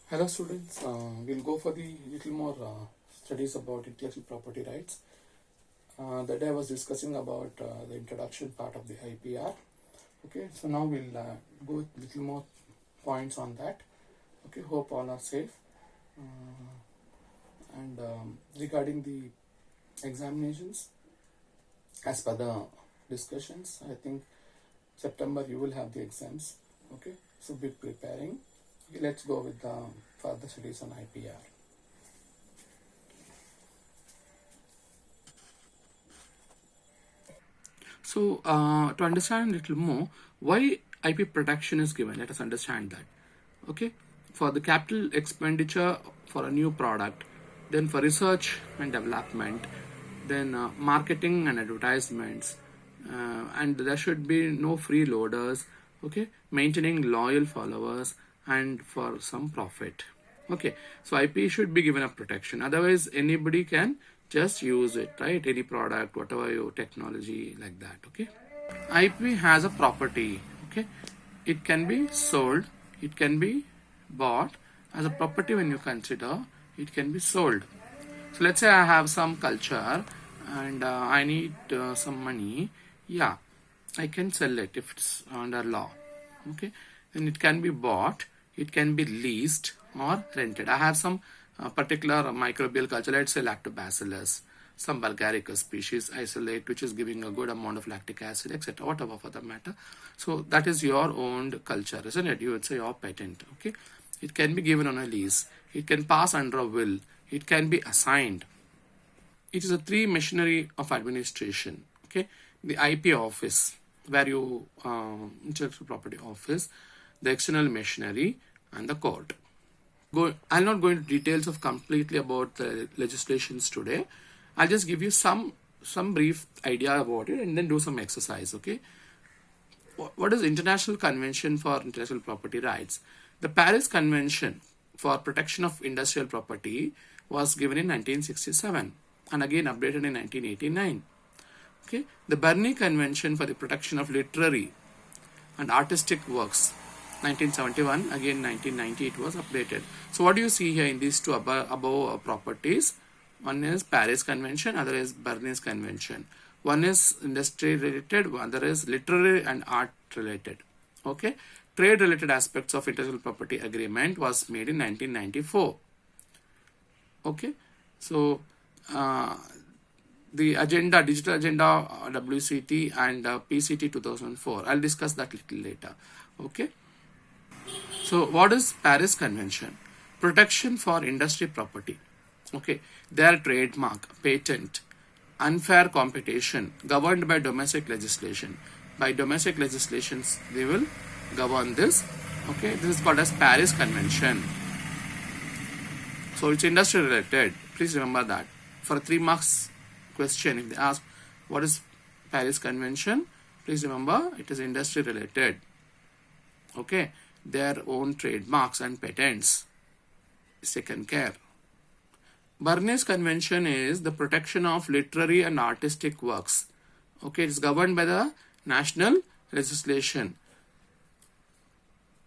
Hello students, we'll go for the little more studies about intellectual property rights. That day I was discussing about the introduction part of the IPR. Okay, so now we'll go with little more points on that. Okay, hope all are safe. And regarding the examinations, as per the discussions, I think September you will have the exams. Okay, so be preparing. Okay, let's go with the further studies on IPR. So, to understand a little more, why IP protection is given, let us understand that. Okay, for the capital expenditure for a new product, then for research and development, then marketing and advertisements, and there should be no freeloaders. Okay, maintaining loyal followers and for some profit. Okay, so IP should be given a protection, otherwise anybody can just use it, right? Any product, whatever your technology, like that. Okay, IP has a property. Okay, it can be sold, it can be bought. As a property, when you consider, it can be sold. So let's say I have some culture and I need some money. Yeah, I can sell it if it's under law. Okay, and it can be bought, it can be leased or rented. I have some particular microbial culture, let's say lactobacillus, some bulgaricus species isolate, which is giving a good amount of lactic acid, etc., whatever for the matter. So that is your owned culture, isn't it? You would say your patent. Okay, it can be given on a lease, it can pass under a will, it can be assigned. It is a three machinery of administration. Okay, the IP office, where you intellectual property office, the external machinery, and the court. I'll not go into details of completely about the legislations today. I'll just give you some brief idea about it and then do some exercise. Okay, what is International Convention for Intellectual Property Rights? The Paris Convention for Protection of Industrial Property was given in 1967 and again updated in 1989. Okay, the Berne Convention for the Protection of Literary and Artistic Works, 1971, again 1990 it was updated. So what do you see here in these two above properties? One is Paris Convention, other is Berne's Convention. One is industry related, other is literary and art related. Okay, trade related aspects of intellectual property agreement was made in 1994. Okay, so the agenda, digital agenda, WCT and PCT 2004. I'll discuss that little later. Okay. So what is Paris Convention? Protection for industry property. Okay. Their trademark, patent, unfair competition governed by domestic legislation. By domestic legislations, they will govern this. Okay. This is called as Paris Convention. So it's industry related. Please remember that. For a 3 marks question, if they ask what is Paris Convention, please remember it is industry related. Okay, their own trademarks and patents is taken care. Berne's Convention is the protection of literary and artistic works. Okay, it is governed by the national legislation.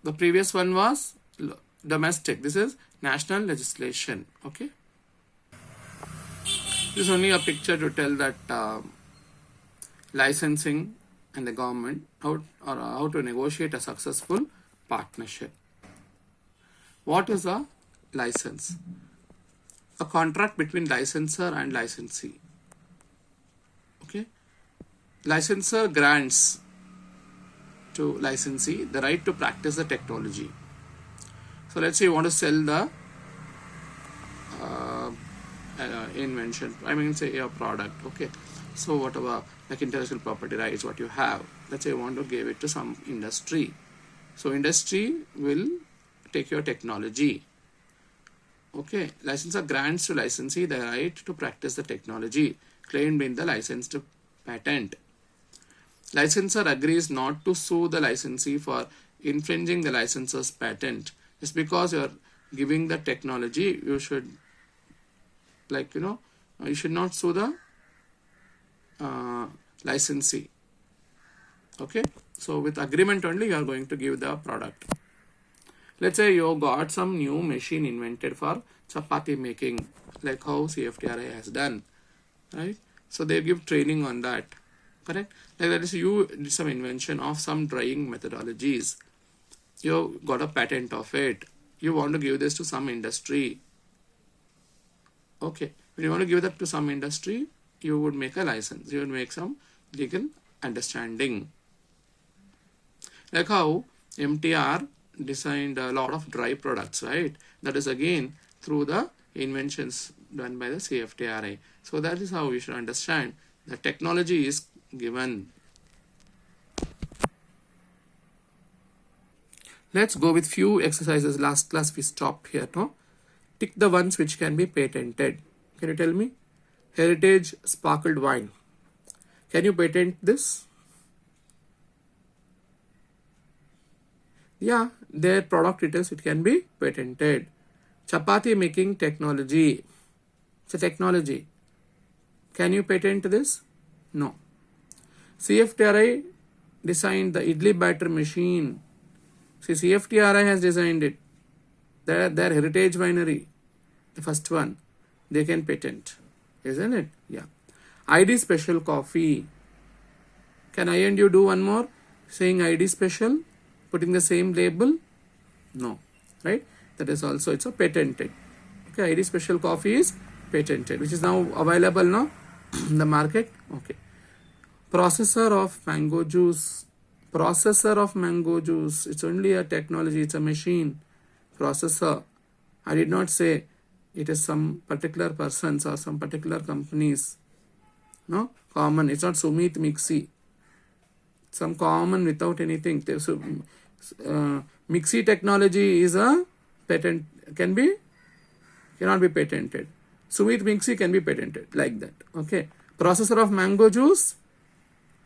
The previous one was domestic. This is national legislation. Okay. This is only a picture to tell that licensing and the government how to negotiate a successful partnership. What is a license? A contract between licensor and licensee. Okay, licensor grants to licensee the right to practice the technology. So let's say you want to sell the invention, I mean say your product. Okay, so whatever like intellectual property rights what you have, let's say you want to give it to some industry, so industry will take your technology. Okay, licensor grants to licensee the right to practice the technology claimed in the licensed patent. Licensor agrees not to sue the licensee for infringing the licensor's patent. Just because you're giving the technology, you should, like, you should not sue the licensee. Okay, so with agreement only you are going to give the product. Let's say you got some new machine invented for chapati making, like how CFTRI has done, right? So they give training on that, correct? Like that is, you did some invention of some drying methodologies. You got a patent of it. You want to give this to some industry. Okay, when you want to give that to some industry, you would make a license. You would make some legal understanding. Like how MTR designed a lot of dry products, right? That is again through the inventions done by the CFTRI. So that is how we should understand the technology is given. Let's go with few exercises. Last class we stopped here, no? Tick the ones which can be patented. Can you tell me? Heritage sparkled wine. Can you patent this? Yeah, their product it is, it can be patented. Chapati making technology. It's a technology. Can you patent this? No. CFTRI designed the idli batter machine. See, CFTRI has designed it. Their heritage winery, the first one, they can patent, isn't it? Yeah. ID special coffee. Can I and you do one more? Saying ID special, putting the same label? No, right? That is also, it's a patented. Okay, ID special coffee is patented, which is now available now in the market. Okay. Processor of mango juice. Processor of mango juice. It's only a technology, it's a machine. Processor. I did not say it is some particular persons or some particular companies. No, common. It's not Sumit Mixi. Some common without anything. So, Mixi technology is a patent, cannot be patented. Sumit Mixi can be patented, like that. Okay. Processor of mango juice?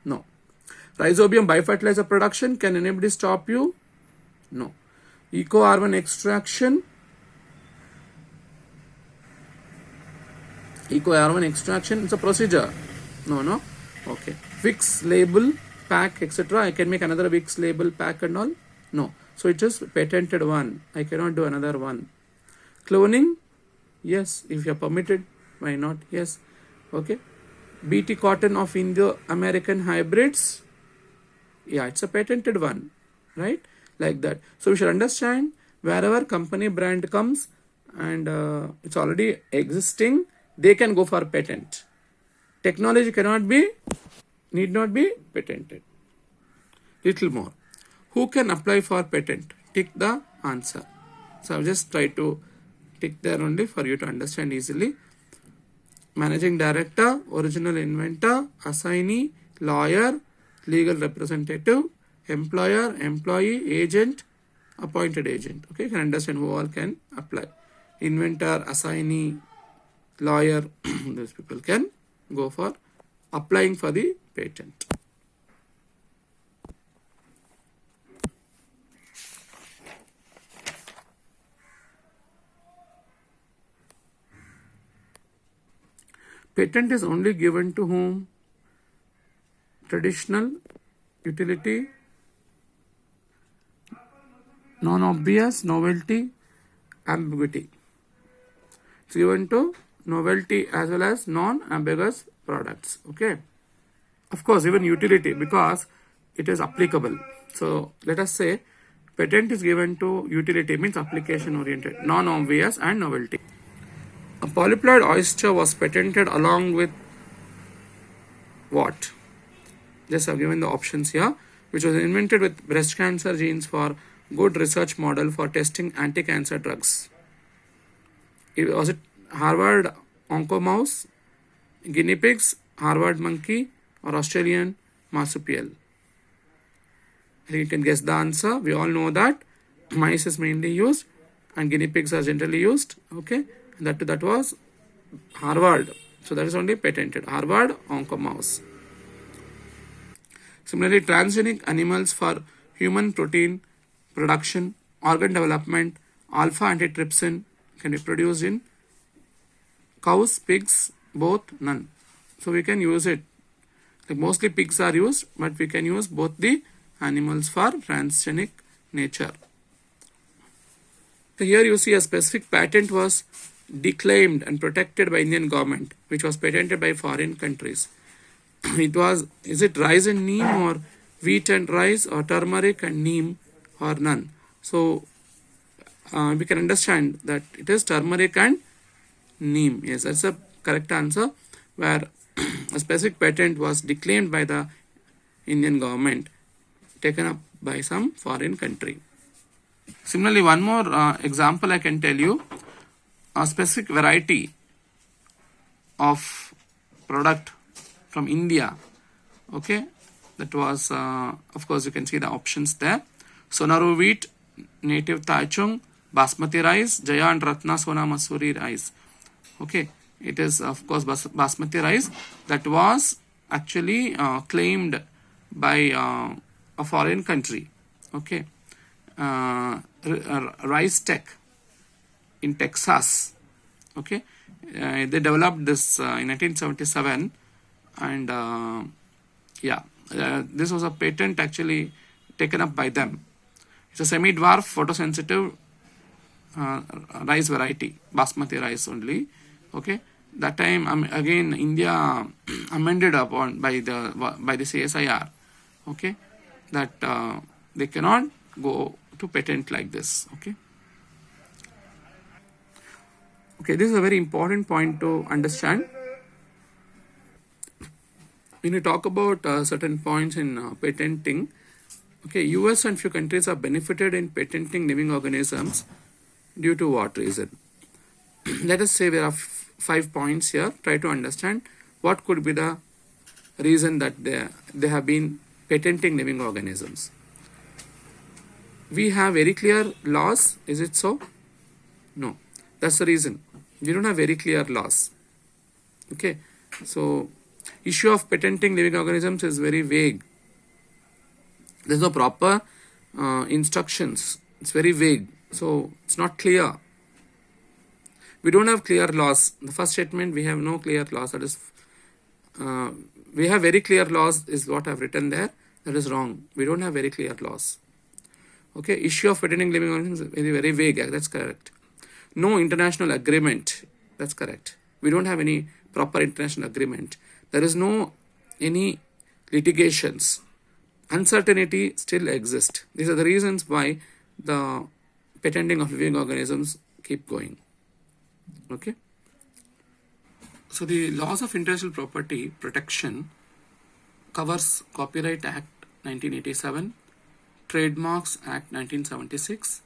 No. Rhizobium bifertilizer production, can anybody stop you? No. Eco R1 extraction? Eco R1 extraction, it's a procedure. No. Okay. Wix label, pack, etc. I can make another Wix label, pack and all? No. So it is patented one. I cannot do another one. Cloning? Yes. If you are permitted, why not? Yes. Okay. BT cotton of Indo-American hybrids? Yeah, it's a patented one, right? Like that. So we should understand wherever company brand comes and it's already existing, they can go for patent. Technology need not be patented. Little more. Who can apply for patent? Tick the answer. So I'll just try to tick there only for you to understand easily. Managing director, original inventor, assignee, lawyer, legal representative, employer, employee, agent, appointed agent. Okay, you can understand who all can apply. Inventor, assignee, lawyer, those people can go for applying for the patent. Patent is only given to whom? Traditional, utility, non-obvious, novelty, ambiguity. It's given to novelty as well as non-ambiguous products. Okay. Of course, even utility, because it is applicable. So let us say patent is given to utility, means application oriented, non-obvious and novelty. A polyploid oyster was patented along with what? Just have given the options here, which was invented with breast cancer genes for good research model for testing anti-cancer drugs. Was it Harvard oncomouse, guinea pigs, Harvard monkey, or Australian marsupial? I think you can guess the answer. We all know that mice is mainly used and guinea pigs are generally used. Okay, and that was Harvard. So that is only patented. Harvard oncomouse. Similarly, transgenic animals for human protein production, organ development, alpha antitrypsin can be produced in cows, pigs, both, none. So we can use it. Like mostly pigs are used, but we can use both the animals for transgenic nature. So here you see a specific patent was declaimed and protected by Indian government, which was patented by foreign countries. It was, is it rice and neem, or wheat and rice, or turmeric and neem, or none? So we can understand that it is turmeric and neem. Yes, that's the correct answer, where a specific patent was declaimed by the Indian government, taken up by some foreign country. Similarly, one more example I can tell you. A specific variety of product from India, okay, that was of course you can see the options there: Sonaru wheat, native Taichung, basmati rice, Jaya and Ratna Sona Masuri rice. Okay, it is of course basmati rice that was actually claimed by a foreign country. Okay, Rice Tech in Texas. Okay, they developed this in 1977, and this was a patent actually taken up by them. It's a semi-dwarf photosensitive rice variety, basmati rice only. Okay, that time again India amended upon by the CSIR. Okay, that they cannot go to patent like this. Okay, this is a very important point to understand. When you talk about certain points in patenting, okay, US and few countries have benefited in patenting living organisms due to what reason? Let us say there are 5 points here. Try to understand what could be the reason that they have been patenting living organisms. We have very clear laws. Is it so? No. That's the reason. We don't have very clear laws. Okay. So, issue of patenting living organisms is very vague. There's no proper instructions. It's very vague. So, it's not clear. We don't have clear laws. The first statement, we have no clear laws. That is, we have very clear laws is what I've written there. That is wrong. We don't have very clear laws. Okay, issue of patenting living organisms is very, very vague. That's correct. No international agreement. That's correct. We don't have any proper international agreement. There is no any litigations. Uncertainty still exists. These are the reasons why the patenting of living organisms keep going. Okay. So the laws of intellectual property protection covers Copyright Act 1987, Trademarks Act 1976,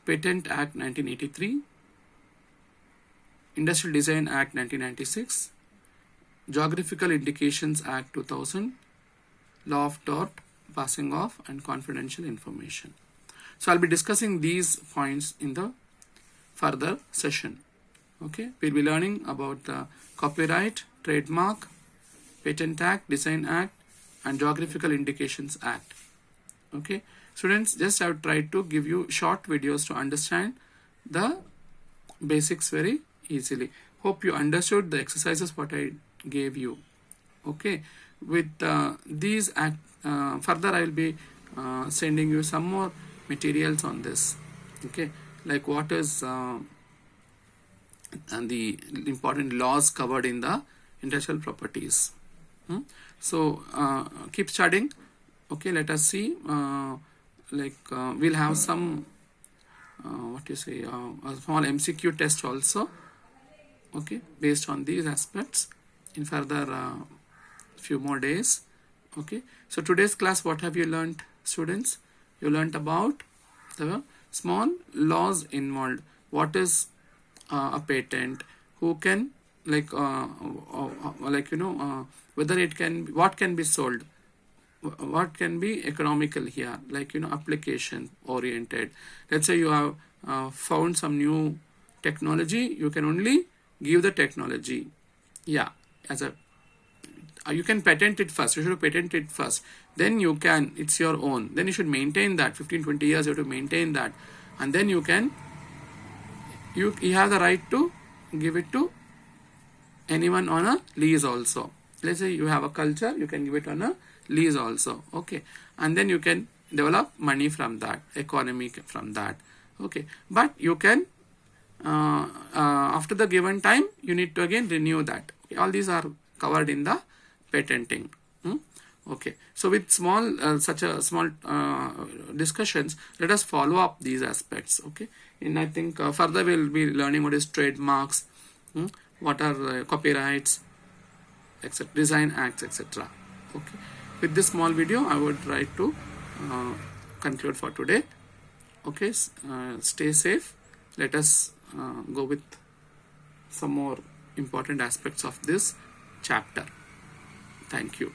Patent Act 1983, Industrial Design Act 1996, Geographical Indications Act 2000, Law of Tort, Passing Off, and Confidential Information. So I'll be discussing these points in the further session. Okay, we'll be learning about the Copyright, Trademark, Patent Act, Design Act, and Geographical Indications Act. Okay, students, just I have tried to give you short videos to understand the basics very easily. Hope you understood the exercises what I gave you. Okay, with these further I will be sending you some more materials on this. Okay, like what is and the important laws covered in the intellectual properties. So keep studying. Okay, let us see. We'll have some a small MCQ test also. Okay, based on these aspects in further few more days. Okay, so today's class, what have you learned, students? You learned about the small laws involved. What is a patent? Who can whether it can, what can be sold, what can be economical here, application oriented. Let's say you have found some new technology, you can only give the technology. You can patent it first. You should patent it first. Then you can, it's your own. Then you should maintain that 15-20 years. You have to maintain that, and then you can. You have the right to give it to anyone on a lease also. Let's say you have a culture, you can give it on a lease also. Okay, and then you can develop money from that, economy from that. Okay, but you can after the given time you need to again renew that. Okay, all these are covered in the patenting. Okay, so with such a small discussions, let us follow up these aspects. Okay, and I think further we'll be learning what is trademarks, what are copyrights, etc., design acts, etc. Okay, with this small video I would try to conclude for today. Okay, stay safe. Let us go with some more important aspects of this chapter. Thank you.